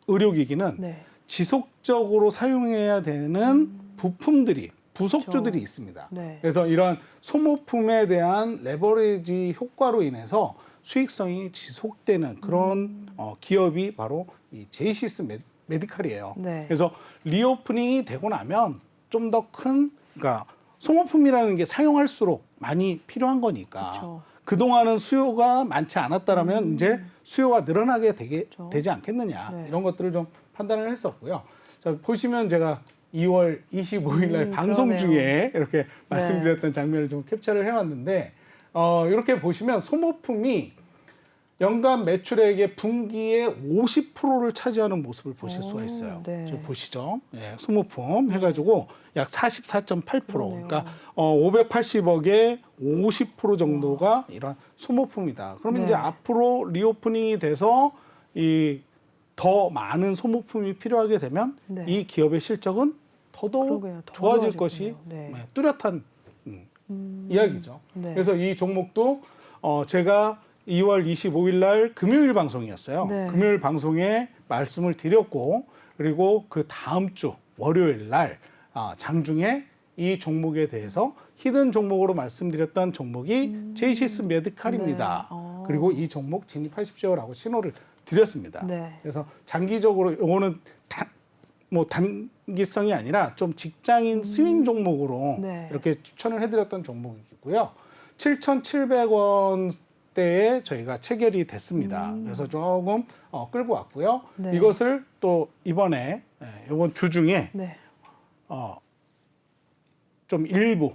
의료기기는 네. 지속적으로 사용해야 되는 부품들이 부속주들이 그렇죠. 있습니다. 네. 그래서 이런 소모품에 대한 레버리지 효과로 인해서 수익성이 지속되는 그런 기업이 바로 이 제이시스 메디칼이에요. 네. 그래서 리오프닝이 되고 나면 좀 더 큰, 그러니까 소모품이라는 게 사용할수록 많이 필요한 거니까 그렇죠. 그동안은 수요가 많지 않았다라면 이제 수요가 늘어나게 그렇죠. 되지 않겠느냐 네. 이런 것들을 좀 판단을 했었고요. 자, 보시면 제가 2월 25일 날 방송 그러네요. 중에 이렇게 말씀드렸던 장면을 좀 캡처를 해왔는데 이렇게 보시면 소모품이 연간 매출액의 분기에 50%를 차지하는 모습을 보실 수가 있어요. 네. 지금 보시죠. 예, 소모품 해가지고 약 44.8%. 그러네요. 그러니까 580억의 50% 정도가 이런 소모품이다. 그러면 네. 이제 앞으로 리오프닝이 돼서 이 더 많은 소모품이 필요하게 되면 네. 이 기업의 실적은 더더욱 그러게요. 더 좋아질 좋아지겠네요. 것이 네. 뚜렷한 이야기죠. 네. 그래서 이 종목도 제가 2월 25일 날 금요일 방송이었어요. 네. 금요일 방송에 말씀을 드렸고 그리고 그 다음 주 월요일 날 장중에 이 종목에 대해서 히든 종목으로 말씀드렸던 종목이 제이시스 메디칼입니다. 네. 그리고 이 종목 진입하십시오라고 신호를 드렸습니다. 네. 그래서 장기적으로 이거는 단기성이 아니라 좀 직장인 스윙 종목으로 네. 이렇게 추천을 해드렸던 종목이고요. 7,700원대에 저희가 체결이 됐습니다. 그래서 조금 끌고 왔고요. 네. 이것을 또 이번에 이번 주 중에 네. 좀 일부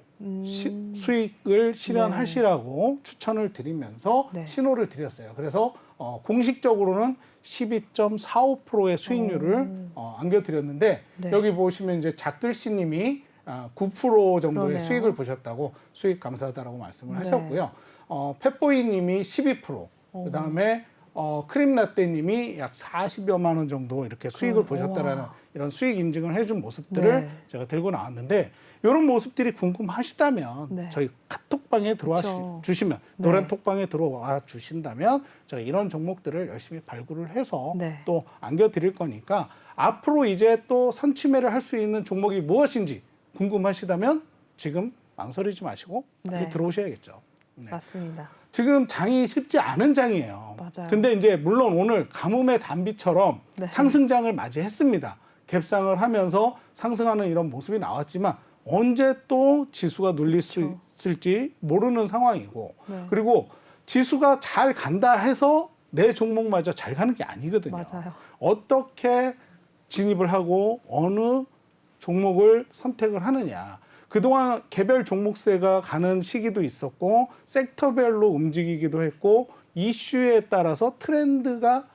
수익을 실현하시라고 추천을 드리면서 네. 신호를 드렸어요. 그래서 공식적으로는 12.45%의 수익률을 안겨드렸는데 네. 여기 보시면 이제 작글씨님이 9% 정도의 그러네요. 수익을 보셨다고 수익 감사하다라고 말씀을 네. 하셨고요. 펫보이님이 12%, 그다음에 크림라떼님이 약 40여만 원 정도 이렇게 수익을 보셨다라는 이런 수익 인증을 해준 모습들을 네. 제가 들고 나왔는데 이런 모습들이 궁금하시다면 네. 저희 카톡방에 들어와 그쵸. 주시면 네. 노란 톡방에 들어와 주신다면 저희 이런 종목들을 열심히 발굴을 해서 네. 또 안겨드릴 거니까 앞으로 이제 또 선취매를 할 수 있는 종목이 무엇인지 궁금하시다면 지금 망설이지 마시고 빨리 네. 들어오셔야겠죠. 네. 맞습니다. 지금 장이 쉽지 않은 장이에요. 맞아요. 근데 이제 물론 오늘 가뭄의 단비처럼 네. 상승장을 맞이했습니다. 갭상을 하면서 상승하는 이런 모습이 나왔지만 언제 또 지수가 눌릴 수 있을지 모르는 상황이고 네. 그리고 지수가 잘 간다 해서 내 종목마저 잘 가는 게 아니거든요. 맞아요. 어떻게 진입을 하고 어느 종목을 선택을 하느냐. 그동안 개별 종목세가 가는 시기도 있었고 섹터별로 움직이기도 했고 이슈에 따라서 트렌드가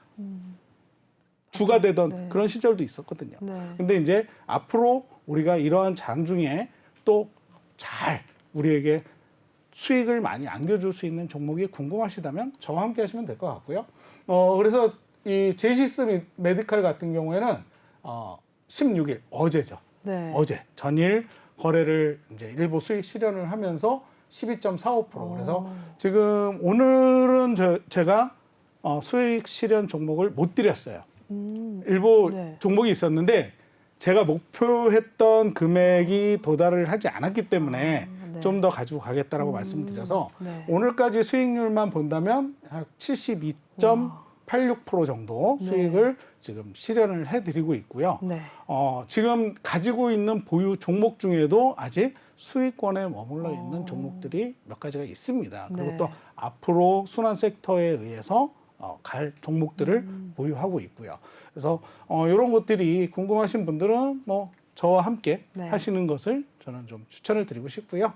주가 되던 네. 그런 시절도 있었거든요. 네. 근데 이제 앞으로 우리가 이러한 장중에 또 잘 우리에게 수익을 많이 안겨줄 수 있는 종목이 궁금하시다면 저와 함께 하시면 될 것 같고요. 그래서 이 제이시스 메디칼 같은 경우에는 16일 어제죠. 네. 어제 전일 거래를 이제 일부 수익 실현을 하면서 12.45%. 그래서 지금 오늘은 제가 수익 실현 종목을 못 드렸어요. 일부 네. 종목이 있었는데 제가 목표했던 금액이 도달을 하지 않았기 때문에 네. 좀 더 가지고 가겠다라고 말씀드려서 네. 오늘까지 수익률만 본다면 한 72.86% 정도 네. 수익을 지금 실현을 해드리고 있고요. 네. 지금 가지고 있는 보유 종목 중에도 아직 수익권에 머물러 있는 종목들이 몇 가지가 있습니다. 그리고 네. 또 앞으로 순환 섹터에 의해서 갈 종목들을 보유하고 있고요. 그래서 이런 것들이 궁금하신 분들은 뭐 저와 함께 네. 하시는 것을 저는 좀 추천을 드리고 싶고요.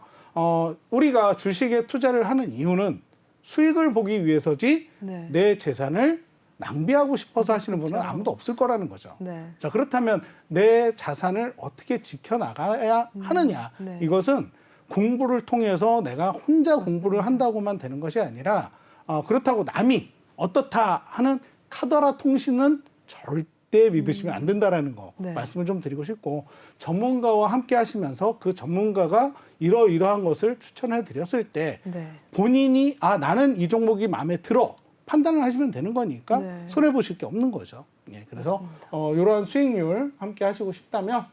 우리가 주식에 투자를 하는 이유는 수익을 보기 위해서지 네. 내 재산을 낭비하고 싶어서 하시는 분은 그렇죠. 아무도 없을 거라는 거죠. 네. 자, 그렇다면 내 자산을 어떻게 지켜나가야 하느냐. 네. 이것은 공부를 통해서 내가 혼자 공부를 한다고만 되는 것이 아니라 그렇다고 남이 어떻다 하는 카더라 통신은 절대 믿으시면 안 된다라는 거 네. 말씀을 좀 드리고 싶고 전문가와 함께 하시면서 그 전문가가 이러이러한 것을 추천해 드렸을 때 네. 본인이 나는 이 종목이 마음에 들어 판단을 하시면 되는 거니까 네. 손해 보실 게 없는 거죠. 예, 그래서 이러한 수익률 함께 하시고 싶다면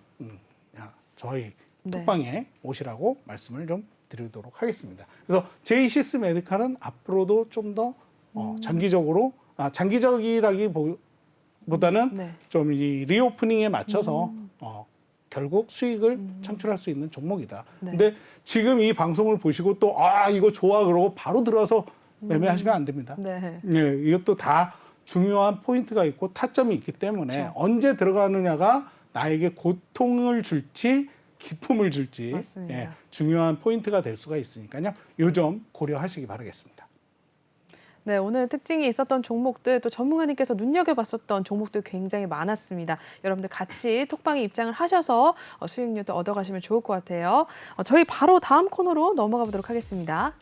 저희 네. 톡방에 오시라고 말씀을 좀 드리도록 하겠습니다. 그래서 제이시스 메디칼은 앞으로도 좀 더 장기적으로 장기적이라기보다는 네. 좀 이 리오프닝에 맞춰서 결국 수익을 창출할 수 있는 종목이다. 네. 근데 지금 이 방송을 보시고 또 이거 좋아 그러고 바로 들어서 매매하시면 안 됩니다. 네. 이것도 다 중요한 포인트가 있고 타점이 있기 때문에 그렇죠. 언제 들어가느냐가 나에게 고통을 줄지 기쁨을 줄지 맞습니다. 중요한 포인트가 될 수가 있으니까요. 요 점 고려하시기 바라겠습니다. 네, 오늘 특징이 있었던 종목들 또 전문가님께서 눈여겨봤었던 종목들 굉장히 많았습니다. 여러분들 같이 톡방에 입장을 하셔서 수익률도 얻어가시면 좋을 것 같아요. 저희 바로 다음 코너로 넘어가 보도록 하겠습니다.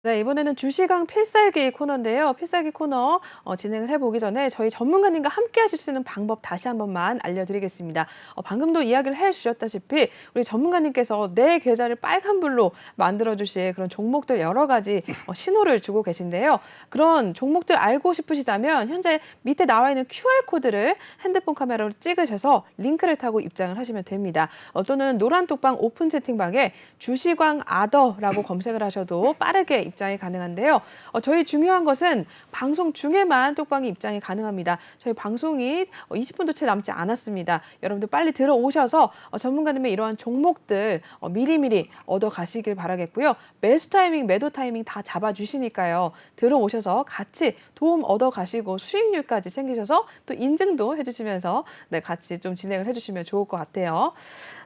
네, 이번에는 주시강 필살기 코너인데요. 필살기 코너 진행을 해보기 전에 저희 전문가님과 함께 하실 수 있는 방법 다시 한 번만 알려드리겠습니다. 방금도 이야기를 해주셨다시피 우리 전문가님께서 내 계좌를 빨간불로 만들어주실 그런 종목들 여러 가지 신호를 주고 계신데요. 그런 종목들 알고 싶으시다면 현재 밑에 나와 있는 QR코드를 핸드폰 카메라로 찍으셔서 링크를 타고 입장을 하시면 됩니다. 또는 노란톡방 오픈 채팅방에 주시광 아더라고 검색을 하셔도 빠르게 입장이 가능한데요. 저희 중요한 것은 방송 중에만 톡방에 입장이 가능합니다. 저희 방송이 20분도 채 남지 않았습니다. 여러분들 빨리 들어오셔서 전문가님의 이러한 종목들 미리미리 얻어가시길 바라겠고요. 매수 타이밍, 매도 타이밍 다 잡아주시니까요. 들어오셔서 같이 도움 얻어가시고 수익률까지 챙기셔서 또 인증도 해주시면서 네, 같이 좀 진행을 해주시면 좋을 것 같아요.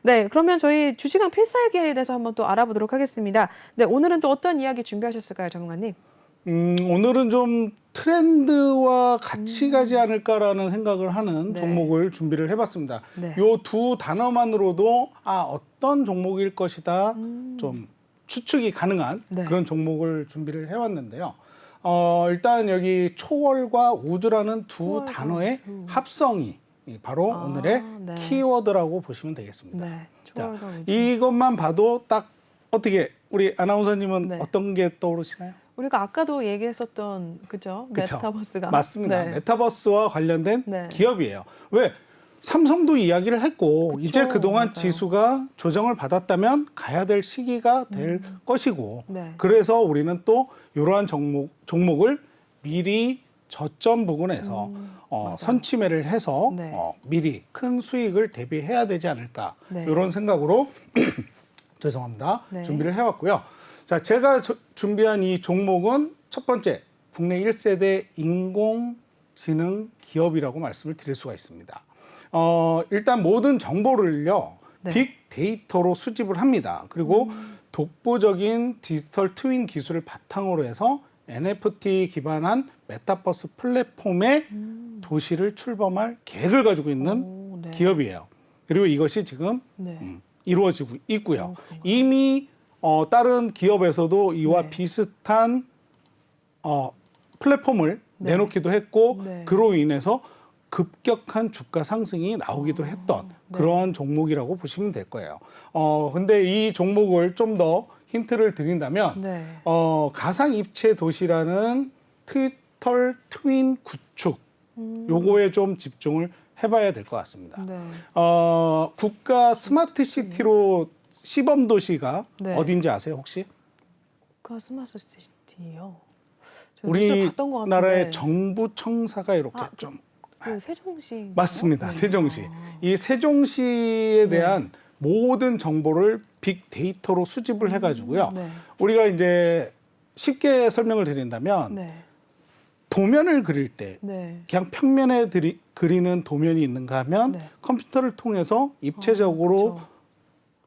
네, 그러면 저희 주시강 필살기에 대해서 한번 또 알아보도록 하겠습니다. 네, 오늘은 또 어떤 이야기 준비하셨을까요, 전문가님? 오늘은 좀 트렌드와 같이 가지 않을까라는 생각을 하는 네. 종목을 준비를 해봤습니다. 네. 요 두 단어만으로도 어떤 종목일 것이다 좀 추측이 가능한 네. 그런 종목을 준비를 해왔는데요. 일단 여기 초월과 우주라는 두 초월과 단어의 우주. 합성이 바로 오늘의 네. 키워드라고 보시면 되겠습니다. 네, 자, 초월과 우주. 이것만 봐도 딱 어떻게 우리 아나운서님은 네. 어떤 게 떠오르시나요? 우리가 아까도 얘기했었던 그죠? 그쵸. 메타버스가 맞습니다. 네. 메타버스와 관련된 네. 기업이에요. 왜? 삼성도 이야기를 했고 이제 그동안 맞아요. 지수가 조정을 받았다면 가야 될 시기가 될 것이고 네. 그래서 우리는 또 이러한 종목을 미리 저점 부근에서 선취매를 해서 네. 미리 큰 수익을 대비해야 되지 않을까 네. 이런 생각으로 죄송합니다. 네. 준비를 해왔고요. 자, 제가 준비한 이 종목은 첫 번째 국내 1세대 인공지능 기업이라고 말씀을 드릴 수가 있습니다. 일단 모든 정보를요 네. 빅데이터로 수집을 합니다. 그리고 독보적인 디지털 트윈 기술을 바탕으로 해서 NFT 기반한 메타버스 플랫폼에 도시를 출범할 계획을 가지고 있는 오, 네. 기업이에요. 그리고 이것이 지금 네. 이루어지고 있고요. 그렇구나. 이미 다른 기업에서도 이와 네. 비슷한 플랫폼을 네. 내놓기도 했고 네. 그로 인해서 급격한 주가 상승이 나오기도 했던 네. 그러한 종목이라고 보시면 될 거예요. 근데 이 종목을 좀 더 힌트를 드린다면 네. 가상 입체 도시라는 디지털 트윈 구축 요거에 좀 집중을 해봐야 될 것 같습니다. 네. 국가 스마트 시티로 시범 도시가 네. 어딘지 아세요 혹시? 국가 스마트 시티요. 뉴스 봤던 것 같은데. 우리나라의 정부 청사가 이렇게 좀 그 세종시. 맞습니다. 세종시. 이 세종시에 대한 모든 정보를 빅데이터로 수집을 해가지고요. 네. 우리가 이제 쉽게 설명을 드린다면 네. 도면을 그릴 때 네. 그냥 평면에 그리는 도면이 있는가 하면 네. 컴퓨터를 통해서 입체적으로 그렇죠.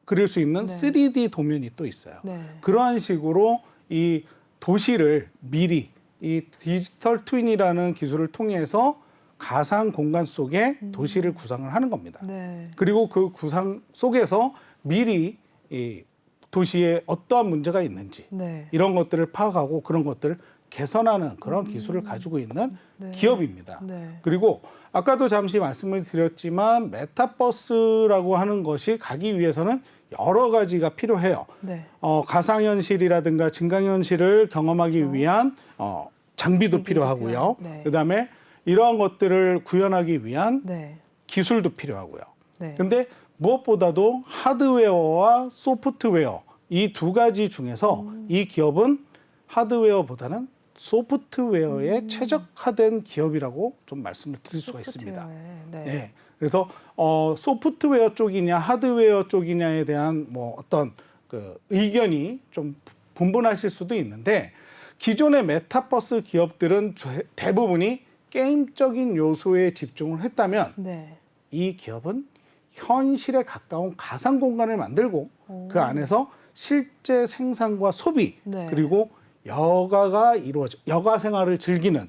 그릴 수 있는 네. 3D 도면이 또 있어요. 네. 그러한 식으로 이 도시를 미리 이 디지털 트윈이라는 기술을 통해서 가상 공간 속에 도시를 구상을 하는 겁니다. 네. 그리고 그 구상 속에서 미리 이 도시에 어떠한 문제가 있는지 네. 이런 것들을 파악하고 그런 것들을 개선하는 그런 기술을 가지고 있는 네. 기업입니다. 네. 그리고 아까도 잠시 말씀을 드렸지만 메타버스라고 하는 것이 가기 위해서는 여러 가지가 필요해요. 네. 가상현실이라든가 증강현실을 경험하기 위한 장비도 필요하고요. 네. 그다음에 이러한 것들을 구현하기 위한 네. 기술도 필요하고요. 네. 근데 무엇보다도 하드웨어와 소프트웨어 이 두 가지 중에서 이 기업은 하드웨어보다는 소프트웨어에 최적화된 기업이라고 좀 말씀을 드릴 수가 있습니다. 네. 네. 그래서 소프트웨어 쪽이냐 하드웨어 쪽이냐에 대한 뭐 어떤 그 의견이 좀 분분하실 수도 있는데 기존의 메타버스 기업들은 대부분이 게임적인 요소에 집중을 했다면 네. 이 기업은 현실에 가까운 가상 공간을 만들고 그 안에서 실제 생산과 소비 네. 그리고 여가 생활을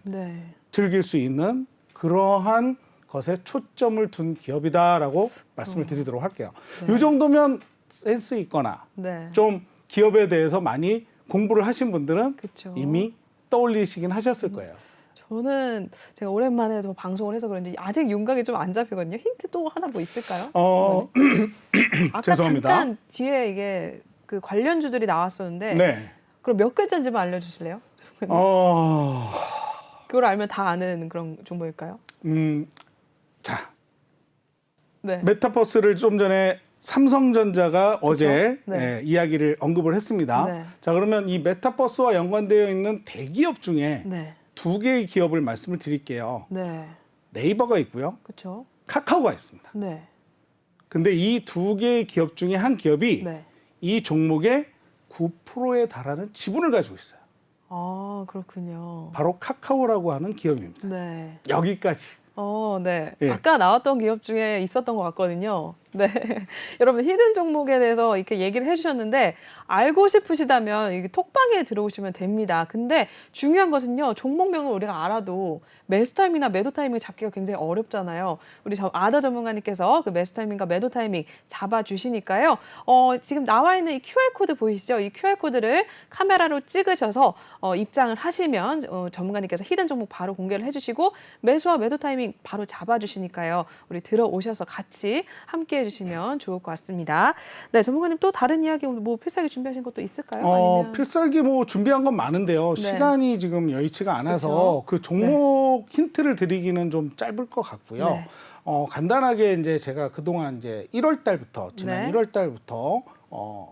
네. 즐길 수 있는 그러한 것에 초점을 둔 기업이다라고 말씀을 드리도록 할게요. 네. 이 정도면 센스 있거나 네. 좀 기업에 대해서 많이 공부를 하신 분들은 그쵸. 이미 떠올리시긴 하셨을 거예요. 저는 제가 오랜만에 또 방송을 해서 그런지 아직 윤곽이 좀 안 잡히거든요. 힌트 또 하나 뭐 있을까요? 아까 죄송합니다. 잠깐 뒤에 이게 그 관련주들이 나왔었는데 네. 그럼 몇 글자인지만 알려주실래요? 그걸 알면 다 아는 그런 정보일까요? 자, 네. 메타버스를 좀 전에 삼성전자가 어제 네. 이야기를 언급을 했습니다. 네. 자, 그러면 이 메타버스와 연관되어 있는 대기업 중에 네. 두 개의 기업을 말씀을 드릴게요. 네. 네이버가 있고요. 그렇죠. 카카오가 있습니다. 네. 근데 이 두 개의 기업 중에 한 기업이 네. 이 종목의 9%에 달하는 지분을 가지고 있어요. 아, 그렇군요. 바로 카카오라고 하는 기업입니다. 네. 여기까지. 네. 예. 아까 나왔던 기업 중에 있었던 것 같거든요. 네. 여러분, 히든 종목에 대해서 이렇게 얘기를 해주셨는데, 알고 싶으시다면 이게 톡방에 들어오시면 됩니다. 근데 중요한 것은요, 종목명을 우리가 알아도 매수 타이밍이나 매도 타이밍을 잡기가 굉장히 어렵잖아요. 우리 아더 전문가님께서 그 매수 타이밍과 매도 타이밍 잡아주시니까요. 지금 나와 있는 이 QR코드 보이시죠? 이 QR코드를 카메라로 찍으셔서 입장을 하시면 전문가님께서 히든 종목 바로 공개를 해주시고 매수와 매도 타이밍 바로 잡아주시니까요. 우리 들어오셔서 같이 함께 해주시면 좋을 것 같습니다. 네, 전문가님 또 다른 이야기 오늘 뭐 필살기 준비하신 것도 있을까요? 아니면 필살기 뭐 준비한 건 많은데요. 네. 시간이 지금 여의치가 않아서 그 종목 힌트를 드리기는 좀 짧을 것 같고요. 네. 간단하게 이제 제가 그동안 이제 1월 달부터 지난 네. 1월 달부터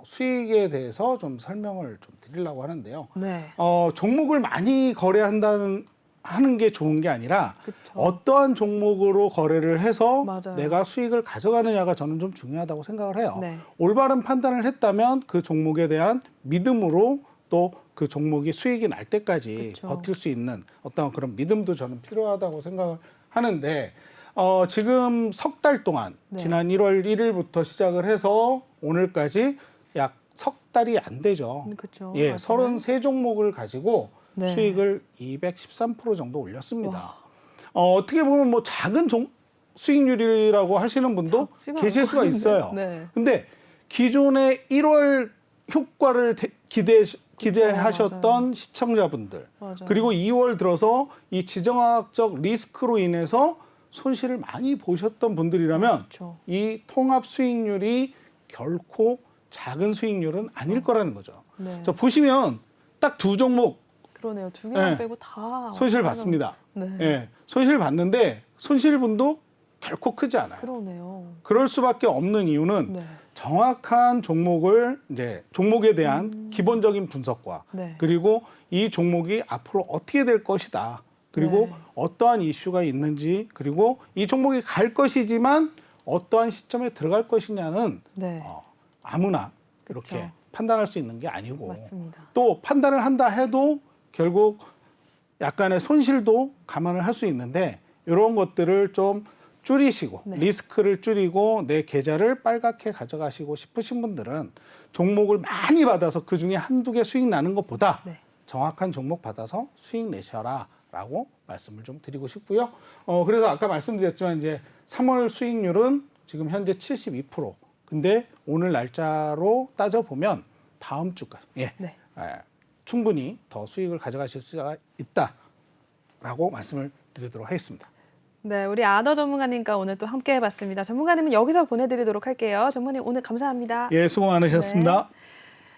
수익에 대해서 좀 설명을 좀 드리려고 하는데요. 네. 종목을 많이 하는 게 좋은 게 아니라 그쵸. 어떠한 종목으로 거래를 해서 맞아요. 내가 수익을 가져가느냐가 저는 좀 중요하다고 생각을 해요. 네. 올바른 판단을 했다면 그 종목에 대한 믿음으로 또 그 종목이 수익이 날 때까지 그쵸. 버틸 수 있는 어떤 그런 믿음도 저는 필요하다고 생각을 하는데 지금 석 달 동안 네. 지난 1월 1일부터 시작을 해서 오늘까지 약 석 달이 안 되죠. 그렇죠. 예, 맞아요. 33종목을 가지고 네. 수익을 213% 정도 올렸습니다. 와. 어떻게 보면 뭐 작은 수익률이라고 하시는 분도 작지가 계실 수가 않은데. 있어요. 네. 근데 기존의 1월 효과를 기대하셨던 맞아요. 시청자분들 맞아요. 그리고 2월 들어서 이 지정학적 리스크로 인해서 손실을 많이 보셨던 분들이라면 그렇죠. 이 통합 수익률이 결코 작은 수익률은 아닐 거라는 거죠. 네. 자, 보시면 딱 두 종목 그러네요. 두 개만 네. 빼고 다 손실 봤습니다. 네. 예, 손실 봤는데 손실분도 결코 크지 않아요. 그러네요. 그럴 수밖에 없는 이유는 네. 정확한 종목에 대한 기본적인 분석과 네. 그리고 이 종목이 앞으로 어떻게 될 것이다. 그리고 네. 어떠한 이슈가 있는지 그리고 이 종목이 갈 것이지만 어떠한 시점에 들어갈 것이냐는 네. 아무나 그쵸. 이렇게 판단할 수 있는 게 아니고 맞습니다. 또 판단을 한다 해도 결국 약간의 손실도 감안을 할 수 있는데 이런 것들을 좀 줄이시고 네. 리스크를 줄이고 내 계좌를 빨갛게 가져가시고 싶으신 분들은 종목을 많이 받아서 그중에 한두 개 수익 나는 것보다 네. 정확한 종목 받아서 수익 내셔라 라고 말씀을 좀 드리고 싶고요. 그래서 아까 말씀드렸지만 이제 3월 수익률은 지금 현재 72%. 근데 오늘 날짜로 따져보면 다음 주까지 네. 충분히 더 수익을 가져가실 수가 있다라고 말씀을 드리도록 하겠습니다. 네, 우리 아더 전문가님과 오늘 또 함께 해봤습니다. 전문가님은 여기서 보내드리도록 할게요. 전문가님 오늘 감사합니다. 예, 수고 많으셨습니다.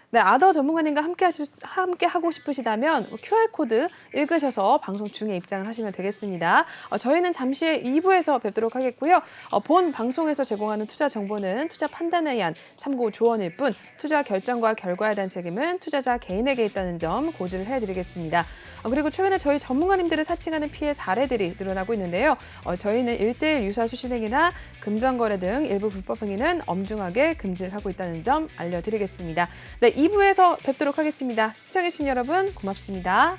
네, 아더 전문가님과 함께 하고 싶으시다면 QR코드 읽으셔서 방송 중에 입장을 하시면 되겠습니다. 저희는 잠시 후에 2부에서 뵙도록 하겠고요. 본 방송에서 제공하는 투자 정보는 투자 판단에 의한 참고 조언일 뿐 투자 결정과 결과에 대한 책임은 투자자 개인에게 있다는 점 고지를 해드리겠습니다. 그리고 최근에 저희 전문가님들을 사칭하는 피해 사례들이 늘어나고 있는데요. 저희는 1:1 유사 수신행위나 금전거래 등 일부 불법 행위는 엄중하게 금지를 하고 있다는 점 알려드리겠습니다. 네, 2부에서 뵙도록 하겠습니다. 시청해주신 여러분 고맙습니다.